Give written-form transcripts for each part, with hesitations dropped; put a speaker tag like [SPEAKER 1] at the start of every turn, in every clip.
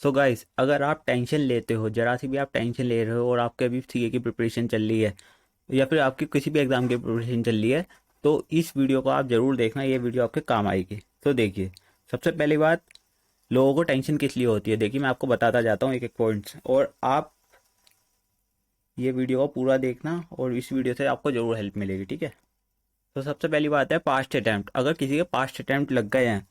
[SPEAKER 1] So guys, अगर आप tension लेते हो, जरा सी भी आप टेंशन ले रहे हो और आपके अभी सीए की प्रिपरेशन चल रही है या फिर आपकी किसी भी एग्ज़ाम की प्रिपरेशन चल रही है, तो इस वीडियो को आप ज़रूर देखना। ये वीडियो आपके काम आएगी। तो देखिए, सबसे पहली बात, लोगों को टेंशन किस लिए होती है, देखिए मैं आपको बताता जाता हूँ एक एक पॉइंट्स, और आप ये वीडियो को पूरा देखना और इस वीडियो से आपको ज़रूर हेल्प मिलेगी, ठीक है। तो सबसे पहली बात है पास्ट अटैम्प्ट। अगर किसी के पास्ट अटैम्प्ट लग गए हैं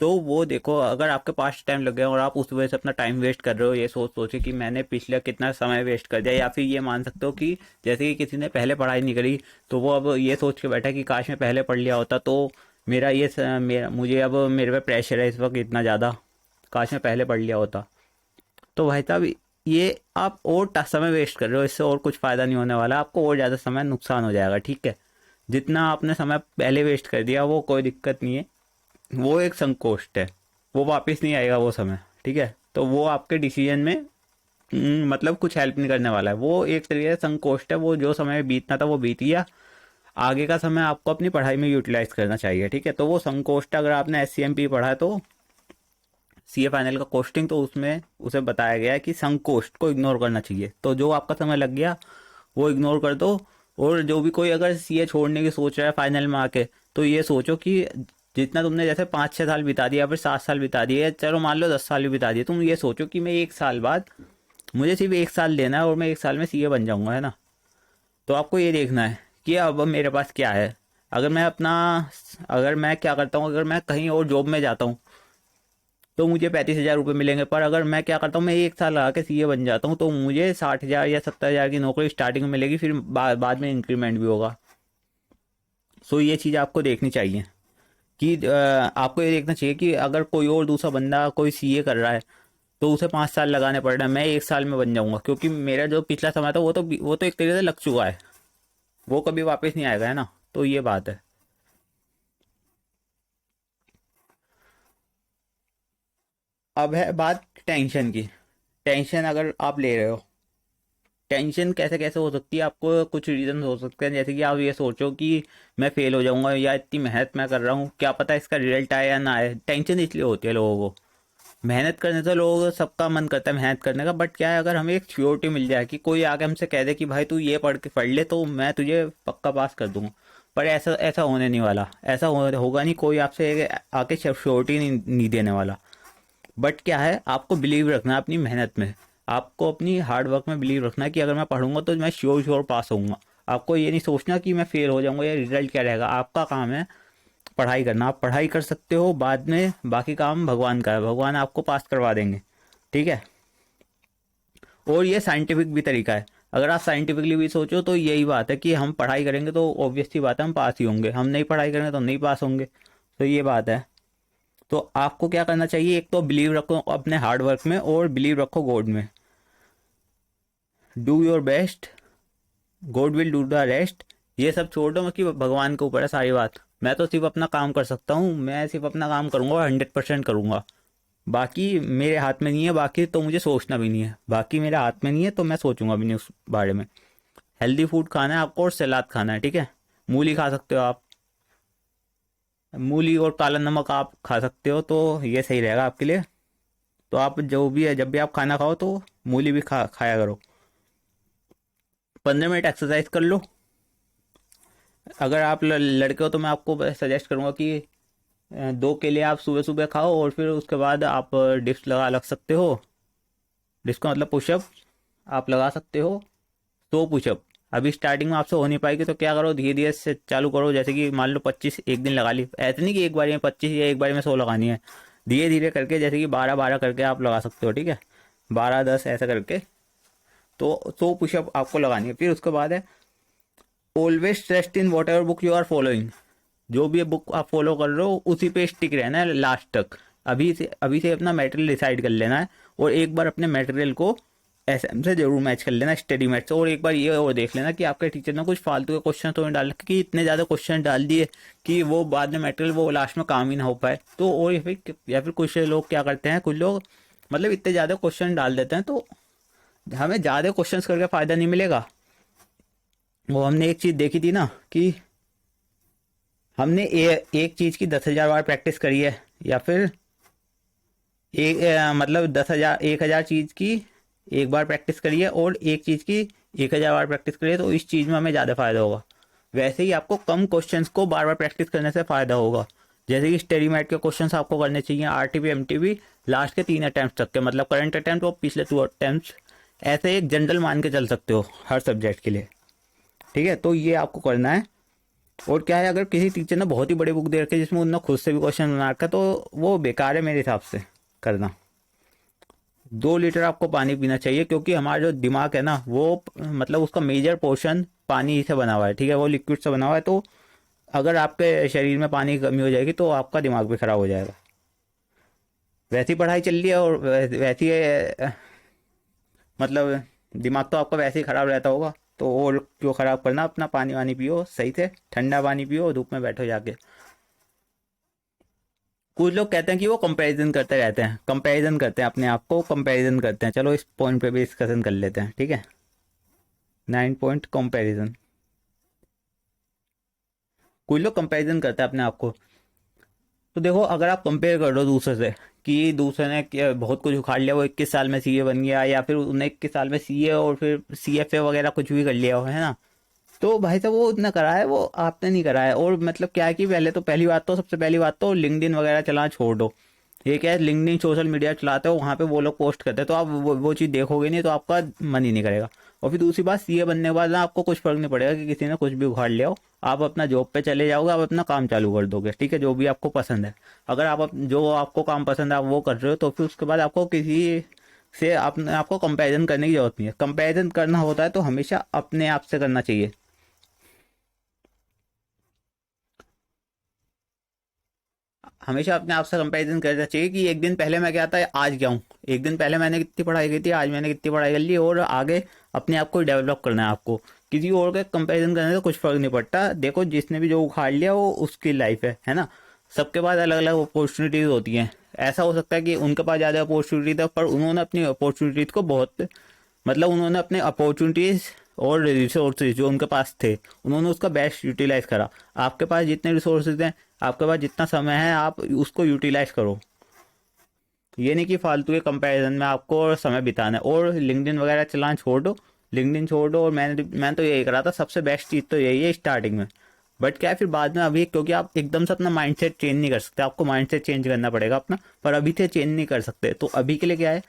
[SPEAKER 1] तो वो देखो, अगर आपके पास टाइम लग गया और आप उस वजह से अपना टाइम वेस्ट कर रहे हो, ये सोच सोचे कि मैंने पिछला कितना समय वेस्ट कर दिया, या फिर ये मान सकते हो कि जैसे कि किसी ने पहले पढ़ाई नहीं करी तो वो अब ये सोच के बैठा कि काश मैं पहले पढ़ लिया होता, तो मुझे अब मेरे पे प्रेशर है इस वक्त इतना ज़्यादा, काश मैं पहले पढ़ लिया होता। तो भाई साहब, ये आप और समय वेस्ट कर रहे हो, इससे और कुछ फ़ायदा नहीं होने वाला, आपको और ज़्यादा समय नुकसान हो जाएगा, ठीक है। जितना आपने समय पहले वेस्ट कर दिया वो कोई दिक्कत नहीं है, वो एक संकोष्ठ है, वो वापस नहीं आएगा वो समय, ठीक है। तो वो आपके डिसीजन में मतलब कुछ हेल्प नहीं करने वाला है, वो एक तरीके से संकोष्ठ है। वो जो समय बीतना था वो बीत गया, आगे का समय आपको अपनी पढ़ाई में यूटिलाइज करना चाहिए, ठीक है। तो वो संकोष्ठ, अगर आपने एस पढ़ा है तो सीए फाइनल का कोस्टिंग, तो उसमें उसे बताया गया है कि संकोष्ठ को इग्नोर करना चाहिए। तो जो आपका समय लग गया वो इग्नोर कर दो। और जो भी कोई अगर सीए छोड़ने की सोच रहा है फाइनल में आके, तो ये सोचो कि जितना तुमने जैसे 5-6 साल बिता दिया, फिर 7 साल बिता दिए, चलो मान लो 10 साल भी बिता दिए, तुम ये सोचो कि मैं 1 साल बाद, मुझे सिर्फ 1 साल देना है और मैं 1 साल में सीए बन जाऊंगा, है ना। तो आपको ये देखना है कि अब मेरे पास क्या है। अगर मैं अपना अगर मैं क्या करता हूँ, अगर मैं कहीं और जॉब में जाता हूँ तो मुझे 35,000 रुपये मिलेंगे, पर अगर मैं क्या करता हूँ, मैं 1 साल लगा के सीए बन जाता हूँ तो मुझे 60,000 या 70,000 की नौकरी स्टार्टिंग में मिलेगी, फिर बाद में इंक्रीमेंट भी होगा। सो ये चीज़ आपको देखनी चाहिए कि आपको ये देखना चाहिए कि अगर कोई और दूसरा बंदा कोई सीए कर रहा है तो उसे 5 साल लगाने पड़ रहे हैं, मैं 1 साल में बन जाऊंगा, क्योंकि मेरा जो पिछला समय था वो तो एक तरीके से लग चुका है, वो कभी वापस नहीं आएगा, है ना। तो ये बात है। अब है बात टेंशन की। टेंशन अगर आप ले रहे हो, टेंशन कैसे कैसे हो सकती है, आपको कुछ रीजन हो सकते हैं, जैसे कि आप ये सोचो कि मैं फेल हो जाऊंगा, या इतनी मेहनत मैं कर रहा हूँ, क्या पता इसका रिजल्ट आए या ना आए। टेंशन इसलिए होती है लोगों को। मेहनत करने से लोगों को सबका मन करता है मेहनत करने का, बट क्या है, अगर हमें एक श्योरिटी मिल जाए कि कोई आके हमसे कह दे कि भाई तू ये पढ़ ले तो मैं तुझे पक्का पास कर दूंगा, पर ऐसा ऐसा होने नहीं वाला, होगा नहीं, कोई आपसे आके श्योरिटी नहीं देने वाला। बट क्या है, आपको बिलीव रखना है अपनी मेहनत में, आपको अपनी हार्ड वर्क में बिलीव रखना है कि अगर मैं पढ़ूंगा तो मैं श्योर श्योर पास होऊंगा। आपको ये नहीं सोचना कि मैं फेल हो जाऊंगा या रिजल्ट क्या रहेगा। आपका काम है पढ़ाई करना, आप पढ़ाई कर सकते हो, बाद में बाकी काम भगवान का है, भगवान आपको पास करवा देंगे, ठीक है। और ये साइंटिफिक भी तरीका है। अगर आप साइंटिफिकली भी सोचो तो यही बात है कि हम पढ़ाई करेंगे तो ऑब्वियस सी बात है हम पास ही होंगे, हम नहीं पढ़ाई करेंगे तो नहीं पास होंगे। तो ये बात है। तो आपको क्या करना चाहिए, एक तो बिलीव रखो अपने हार्ड वर्क में और बिलीव रखो गॉड में। Do your best, God will do the rest. ये सब छोड़ दो कि भगवान के ऊपर है सारी बात। मैं तो सिर्फ अपना काम कर सकता हूँ, मैं सिर्फ अपना काम करूंगा, 100% करूंगा। बाकी मेरे हाथ में नहीं है, बाकी तो मुझे सोचना भी नहीं है, बाकी मेरे हाथ में नहीं है तो मैं सोचूंगा भी नहीं उस बारे में। हेल्दी फूड खाना है आपको और सलाद खाना है, ठीक है। मूली खा सकते हो आप, मूली और काला नमक आप खा सकते हो, तो ये सही रहेगा आपके लिए। तो आप जो भी है, जब भी आप खाना खाओ तो मूली भी खाया करो। 15 मिनट एक्सरसाइज कर लो। अगर आप लड़के हो तो मैं आपको सजेस्ट करूंगा कि 2 केले आप सुबह सुबह खाओ और फिर उसके बाद आप डिप्स लग सकते हो। डिप्स का मतलब पुशअप आप लगा सकते हो, 100 पुशअप। अभी स्टार्टिंग में आपसे हो नहीं पाएगी तो क्या करो, धीरे धीरे से चालू करो। जैसे कि मान लो 25 एक दिन लगा ली, ऐसे नहीं कि एक बार में 25 या एक बार में 100 लगानी है, धीरे धीरे करके, जैसे कि 12-12 करके आप लगा सकते हो, ठीक है। 12-10 ऐसा करके, तो 100 पुशअप आपको लगानी है। फिर उसके बाद है always trust in whatever book you are following. जो भी बुक आप फॉलो कर रहे हो उसी पे स्टिक रहना है लास्ट तक। अभी से अपना मटेरियल डिसाइड कर लेना है, और एक बार अपने मटेरियल को एसएम से जरूर मैच कर लेना, स्टडी मैच से। और एक बार ये और देख लेना कि आपके टीचर ने कुछ फालतू के क्वेश्चन तो नहीं डाल, कि इतने ज़्यादा क्वेश्चन डाल दिए कि वो बाद में मटेरियल वो लास्ट में काम ही ना हो पाए। तो और या फिर कुछ लोग क्या करते हैं, कुछ लोग मतलब इतने ज़्यादा क्वेश्चन डाल देते हैं, तो हमें ज़्यादा क्वेश्चंस करके फ़ायदा नहीं मिलेगा। वो हमने एक चीज़ देखी थी ना कि हमने एक चीज़ की 10,000 बार प्रैक्टिस करी है, या फिर मतलब 10,000 1,000 चीज़ की एक बार प्रैक्टिस करिए और एक चीज़ की 1,000 बार प्रैक्टिस करिए, तो इस चीज़ में हमें ज़्यादा फायदा होगा। वैसे ही आपको कम क्वेश्चंस को बार बार प्रैक्टिस करने से फायदा होगा। जैसे कि स्टडी मैट के क्वेश्चंस आपको करने चाहिए आरटीपी एमटीपी लास्ट के 3 अटेम्प्ट तक के, मतलब करंट अटेम्प्ट और पिछले 2 अटेम्प्ट, ऐसे एक जनरल मान के चल सकते हो हर सब्जेक्ट के लिए। ठीक है, तो ये आपको करना है। और क्या है, अगर किसी टीचर ने बहुत ही बड़ी बुक दे रखी है जिसमें उन्होंने खुद से भी क्वेश्चन बना रखा है, तो वो बेकार है मेरे हिसाब से करना। 2 लीटर आपको पानी पीना चाहिए, क्योंकि हमारा जो दिमाग है ना, वो मतलब उसका मेजर पोर्शन पानी से बना हुआ है। ठीक है, वो लिक्विड से बना हुआ है, तो अगर आपके शरीर में पानी की कमी हो जाएगी तो आपका दिमाग भी खराब हो जाएगा। वैसी पढ़ाई चल रही है और वैसी मतलब दिमाग तो आपका वैसे ही खराब रहता होगा, तो और क्यों खराब करना। अपना पानी वानी पियो सही से, ठंडा पानी पियो, धूप में बैठो जाके। कुछ लोग कहते हैं कि वो कंपैरिजन करते रहते हैं, कंपैरिजन करते हैं, अपने आप को कंपैरिजन करते हैं। चलो इस पॉइंट पे भी डिस्कशन कर लेते हैं। ठीक है, 9 पॉइंट कंपैरिजन। कुछ लोग कंपैरिजन करते हैं अपने आप को। तो देखो, अगर आप कंपेयर कर रहे हो दूसरे से कि दूसरे ने बहुत कुछ उखाड़ लिया, वो 21 साल में सीए बन गया, या फिर उन्हें 21 साल में सीए और फिर सीएफए वगैरह कुछ भी कर लिया हो, है ना, तो भाई साहब वो इतना करा है, वो आपने नहीं करा है। और मतलब क्या है कि पहले तो पहली बात तो सबसे पहली बात तो लिंक्डइन वगैरह चलाना छोड़ दो। ये क्या है, लिंक्डइन सोशल मीडिया चलाते हो, वहाँ पे वो लोग पोस्ट करते हैं, तो आप वो चीज़ देखोगे नहीं, तो आपका मन ही नहीं करेगा। और फिर दूसरी बात, सीए बनने के बाद ना आपको कुछ फर्क नहीं पड़ेगा कि किसी ने कुछ भी उखाड़ लिया हो। आप अपना जॉब पे चले जाओगे, आप अपना काम चालू कर दोगे। ठीक है, जो भी आपको पसंद है, अगर जो आपको काम पसंद है आप वो कर रहे हो, तो फिर उसके बाद आपको किसी से आपको कंपैरिजन करने की जरूरत नहीं है। कंपैरिजन करना होता है तो हमेशा अपने आप से करना चाहिए। हमेशा अपने आप से कंपैरिजन करना चाहिए कि एक दिन पहले मैं क्या था, आज क्या हूँ। एक दिन पहले मैंने कितनी पढ़ाई की थी, आज मैंने कितनी पढ़ाई कर ली, और आगे अपने आप को डेवलप करना है आपको। किसी और के कंपैरिजन करने से कुछ फर्क नहीं पड़ता। देखो, जिसने भी जो उखाड़ लिया वो उसकी लाइफ है ना। सबके पास अलग अलग अपॉर्चुनिटीज होती हैं। ऐसा हो सकता है कि उनके पास ज़्यादा अपॉर्चुनिटी था, पर उन्होंने अपनी अपॉर्चुनिटीज को बहुत, मतलब उन्होंने अपने अपॉर्चुनिटीज और रिसोर्सेज जो उनके पास थे, उन्होंने उसका बेस्ट यूटिलाइज करा। आपके पास जितने रिसोर्सेज हैं, आपके पास जितना समय है, आप उसको यूटिलाइज करो। ये नहीं कि फालतू के कंपैरिजन में आपको समय बिताना है। और लिंक्डइन वगैरह चलाना छोड़ दो, लिंक्डइन छोड़ दो। और मैंने तो यही करा था, सबसे बेस्ट चीज़ तो यही है स्टार्टिंग में। बट क्या है, फिर बाद में अभी क्योंकि आप एकदम से अपना माइंडसेट चेंज नहीं कर सकते, आपको माइंडसेट चेंज करना पड़ेगा अपना, पर अभी से चेंज नहीं कर सकते। तो अभी के लिए क्या है,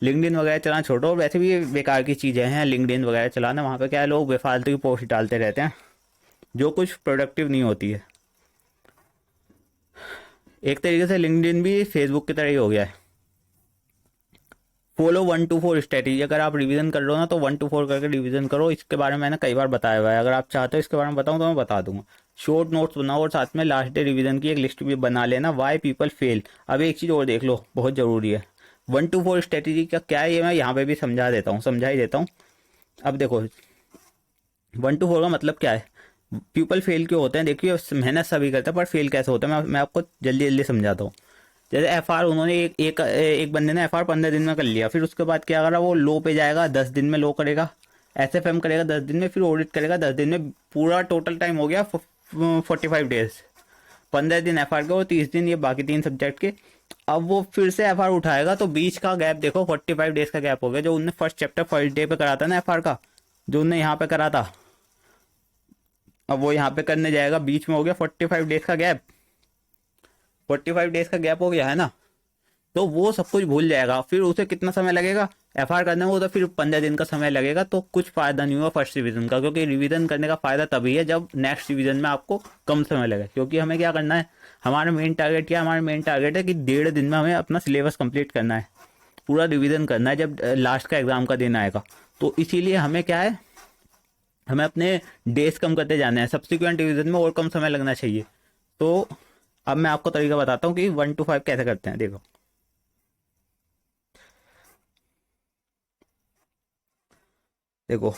[SPEAKER 1] लिंक्डइन वगैरह चलाना छोड़ो। और वैसे भी ये बेकार की चीज़ें हैं लिंक्डइन वगैरह चलाना। वहाँ पे क्या है, लोग बेफालतू की पोस्ट डालते रहते हैं जो कुछ प्रोडक्टिव नहीं होती है। एक तरीके से लिंक्डइन भी फेसबुक की तरह ही हो गया है। Follow 1 to 4 strategy. अगर आप रिवीजन कर रहे हो ना, तो 1 to 4 करके रिवीजन करो। इसके बारे में मैंने कई बार बताया हुआ है, अगर आप चाहते हो इसके बारे में बताऊं तो मैं बता दूंगा। शॉर्ट नोट्स बनाओ और साथ में लास्ट डे रिवीजन की एक लिस्ट भी बना लेना। Why people fail. अब एक चीज़ और देख लो, बहुत ज़रूरी है। 1 to 4 स्ट्रेटेजी का क्या है, ये मैं यहाँ पे भी समझा ही देता हूँ। अब देखो, 1 to 4 का मतलब क्या है। पीपल फेल क्यों होते हैं, देखिए मेहनत सभी करते हैं, पर फेल कैसे होता है मैं आपको जल्दी जल्दी समझाता हूँ। जैसे एफ आर उन्होंने एक बंदे ने एफ आर 15 दिन में कर लिया, फिर उसके बाद क्या करा, वो लो पे जाएगा, 10 दिन में लो करेगा। एस एफ एम करेगा 10 दिन में, फिर ऑडिट करेगा 10 दिन में। पूरा टोटल टाइम हो गया 45 डेज। 15 दिन एफ आर के और 30 दिन ये बाकी 3 सब्जेक्ट के। अब वो फिर से एफ आर उठाएगा, तो बीच का गैप देखो, 45 डेज का गैप हो गया। जो उनने फर्स्ट चैप्टर फर्स्ट डे पे करा था ना एफ आर का, जो उनने यहाँ पे करा था, अब वो यहाँ पे करने जाएगा, बीच में हो गया 45 डेज का गैप। 45 डेज का गैप हो गया है ना, तो वो सब कुछ भूल जाएगा। फिर उसे कितना समय लगेगा एफ आर करने में, तो फिर 15 दिन का समय लगेगा। तो कुछ फायदा नहीं हुआ फर्स्ट रिवीजन का, क्योंकि रिवीजन करने का फायदा तभी है जब नेक्स्ट रिवीजन में आपको कम समय लगे। क्योंकि हमें क्या करना है, हमारा मेन टारगेट है कि 1.5 दिन में हमें अपना सिलेबस कंप्लीट करना है, पूरा रिवीजन करना है जब लास्ट का एग्जाम का दिन आएगा। तो इसीलिए हमें क्या है, हमें अपने डेज कम करते जाने हैं, सब्सिक्वेंट रिवीजन में और कम समय लगना चाहिए। तो अब मैं आपको तरीका बताता हूँ कि 1 to 5 कैसे करते हैं। देखो, देखो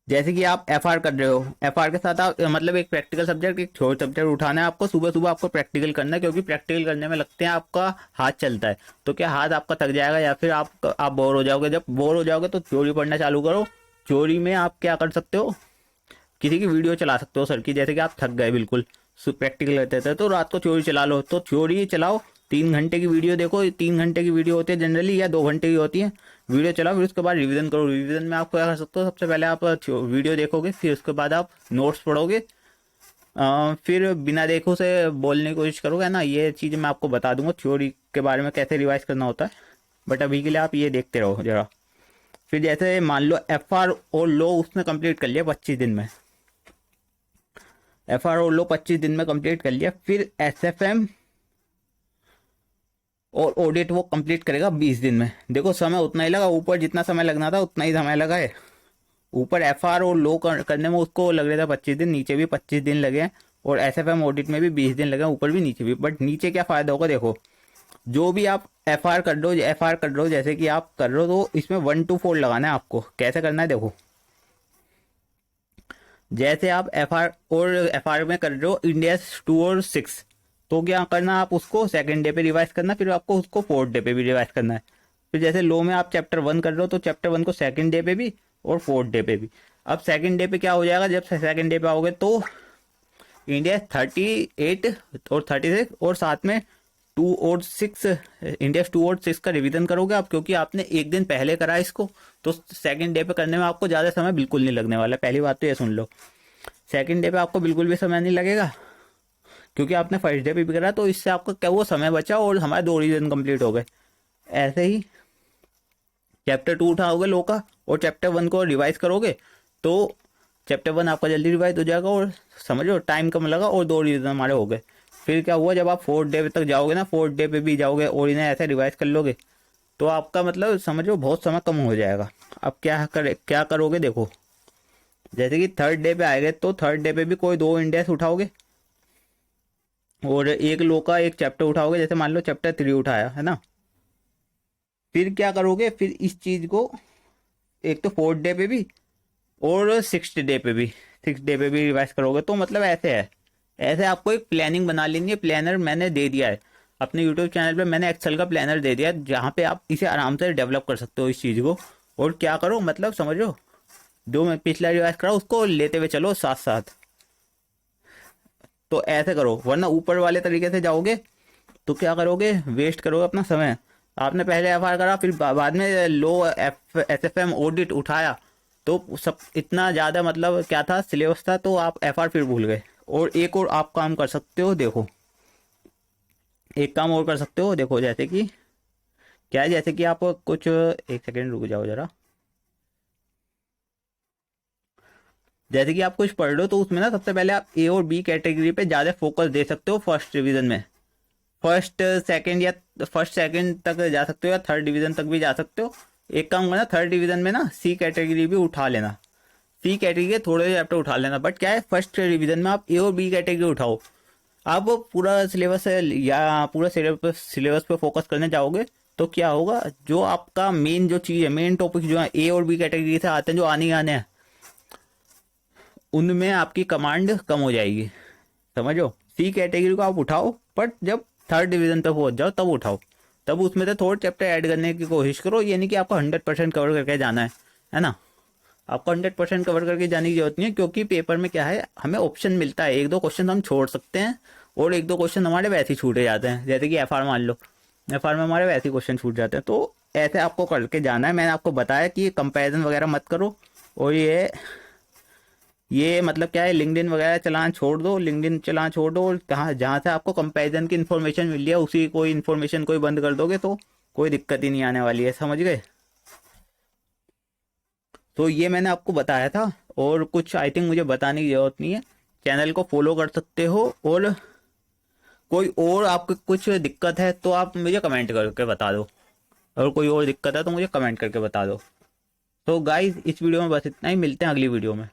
[SPEAKER 1] जैसे कि आप एफ आर कर रहे हो, एफ आर के साथ आप मतलब एक प्रैक्टिकल सब्जेक्ट, एक छोटा सब्जेक्ट उठाना है आपको। सुबह सुबह आपको प्रैक्टिकल करना है, क्योंकि प्रैक्टिकल करने में लगते हैं आपका हाथ चलता है। तो क्या हाथ आपका थक जाएगा, या फिर आप बोर हो जाओगे। जब बोर हो जाओगे तो थ्योरी पढ़ना चालू करो। थ्योरी में आप क्या कर सकते हो, किसी की वीडियो चला सकते हो सर की, जैसे कि आप थक गए बिल्कुल प्रैक्टिकल करते थे, तो रात को थ्योरी चला लो। तो थ्योरी चलाओ, 3 घंटे की वीडियो देखो, 3 घंटे की वीडियो होती है जनरली, या 2 घंटे की होती है। वीडियो चलाओ, फिर उसके बाद रिवीजन करो। रिवीजन में आप क्या कर सकते हो, सबसे पहले आप वीडियो देखोगे, फिर उसके बाद आप नोट्स पढ़ोगे, फिर बिना देखो से बोलने की कोशिश करोगे, है ना। ये चीज़ मैं आपको बता दूंगा थ्योरी के बारे में कैसे रिवाइज करना होता है, बट अभी के लिए आप ये देखते रहो जरा। फिर जैसे मान लो FR और लो उसने कंप्लीट कर लिया 25 दिन में, FR और लो 25 दिन में कंप्लीट कर लिया। फिर SFM और ऑडिट वो कंप्लीट करेगा 20 दिन में। देखो समय उतना ही लगा, ऊपर जितना समय लगना था उतना ही समय लगा है। ऊपर FR और लो करने में उसको लग रहा था 25 दिन, नीचे भी 25 दिन लगे हैं, और SFM ऑडिट में भी 20 दिन लगे हैं, ऊपर भी नीचे भी। बट नीचे क्या फ़ायदा होगा, देखो जो भी आप FR कर रहे हो, FR कर रहे हो, जैसे कि आप कर रहे हो, तो इसमें 1 to 4 लगाना है आपको। कैसे करना है देखो, जैसे आप FR और FR में कर रहे हो इंडिया 2 और 6, तो क्या करना, आप उसको सेकंड डे पे रिवाइज करना, फिर आपको उसको 4th डे पे भी रिवाइज करना है। फिर जैसे लो में आप चैप्टर 1 कर रहे हो, तो चैप्टर 1 को सेकंड डे पे भी और 4th डे पे भी। अब सेकंड डे पे क्या हो जाएगा, जब सेकंड डे पे आओगे तो इंडिया 38 और 36, और साथ में 2 और 6, इंडिया 2 और 6 का रिवीजन करोगे आप, क्योंकि आपने एक दिन पहले करा इसको, तो सेकंड डे पे करने में आपको ज़्यादा समय बिल्कुल नहीं लगने वाला। पहली बात तो ये सुन लो, सेकंड डे पे आपको बिल्कुल भी समय नहीं लगेगा, क्योंकि आपने फर्स्ट डे पे भी करा, तो इससे आपका क्या वो समय बचा और हमारे 2 रिवीजन कंप्लीट हो गए। ऐसे ही चैप्टर 2 उठाओगे लो का, और चैप्टर 1 को रिवाइज करोगे, तो चैप्टर 1 आपका जल्दी रिवाइज हो जाएगा, और समझो टाइम कम लगा, और 2 रिवीजन हमारे हो गए। फिर क्या हुआ, जब आप 4th डे तक जाओगे ना, 4th डे पे भी जाओगे और इन्हें ऐसे रिवाइज कर लोगे, तो आपका मतलब समझो बहुत समय कम हो जाएगा। अब क्या करोगे देखो, जैसे कि 3rd डे पे आएंगे, तो 3rd डे पे भी कोई 2 इंडेक्स उठाओगे, और एक लो का एक चैप्टर उठाओगे, जैसे मान लो चैप्टर 3 उठाया है ना। फिर क्या करोगे, फिर इस चीज को एक तो 4th डे पे भी और 6th डे पे भी, 6th डे पे भी रिवाइज करोगे। तो मतलब ऐसे है, ऐसे आपको एक प्लानिंग बना लेनी है। प्लानर मैंने दे दिया है अपने यूट्यूब चैनल पे, मैंने एक्सेल का प्लानर दे दिया है, जहाँ पे आप इसे आराम से डेवलप कर सकते हो इस चीज़ को। और क्या करो, मतलब समझो, जो मैं पिछला रिवाइज करा उसको लेते हुए चलो साथ साथ। तो ऐसे करो, वरना ऊपर वाले तरीके से जाओगे तो क्या करोगे, वेस्ट करोगे अपना समय। आपने पहले FR करा, फिर बाद में लो SFM ऑडिट उठाया, तो सब इतना ज़्यादा मतलब क्या था, सिलेबस था, तो आप FR फिर भूल गए। और एक और आप काम कर सकते हो, देखो एक काम और कर सकते हो, देखो जैसे कि क्या है, जैसे कि आप कुछ, एक सेकेंड रुक जाओ जरा। जैसे कि आप कुछ पढ़ लो, तो उसमें ना सबसे पहले आप A और B कैटेगरी पे ज़्यादा फोकस दे सकते हो फर्स्ट रिवीजन में। फर्स्ट सेकंड तक जा सकते हो, या 3rd डिवीजन तक भी जा सकते हो। एक काम करना, 3rd डिवीजन में ना C कैटेगरी भी उठा लेना, C कैटेगरी के थोड़े चैप्टर उठा लेना। बट क्या है, फर्स्ट रिवीजन में आप A और B कैटेगरी उठाओ। आप पूरा सिलेबस या पूरा सिलेबस पे फोकस करने जाओगे, तो क्या होगा, जो आपका मेन जो चीज़ है, मेन टॉपिक जो है A और B कैटेगरी से आते हैं, जो आने ही आने हैं, उनमें आपकी कमांड कम हो जाएगी। समझो, C कैटेगरी को आप उठाओ, बट जब 3rd डिवीजन तक पहुंच जाओ तब उठाओ, तब उसमें से थोड़े चैप्टर ऐड करने की कोशिश करो। ये नहीं कि आपको 100% कवर करके जाना है ना। आपको 100% कवर करके जाने की जरूरत नहीं है, क्योंकि पेपर में क्या है, हमें ऑप्शन मिलता है, 1-2 क्वेश्चन हम छोड़ सकते हैं, और 1-2 क्वेश्चन हमारे वैसे ही छूटे जाते हैं। जैसे कि FR मान लो, FR में हमारे वैसे ही क्वेश्चन छूट जाते हैं। तो ऐसे आपको करके जाना है। मैंने आपको बताया कि कंपेरिजन वगैरह मत करो, और ये मतलब क्या है, लिंक्डइन वगैरह चलाना छोड़ दो, लिंक्डइन चलाना छोड़ दो, और कहाँ जहाँ से आपको कंपैरिजन की इन्फॉर्मेशन मिल रही है, उसी कोई इन्फॉर्मेशन कोई बंद कर दोगे, तो कोई दिक्कत ही नहीं आने वाली है। समझ गए। तो ये मैंने आपको बताया था, और कुछ आई थिंक मुझे बताने की जरूरत नहीं है। चैनल को फॉलो कर सकते हो, और कोई और आपको कुछ दिक्कत है तो आप मुझे कमेंट करके बता दो, और कोई और दिक्कत है तो मुझे कमेंट करके बता दो। तो गाइज, इस वीडियो में बस इतना ही, मिलते हैं अगली वीडियो में।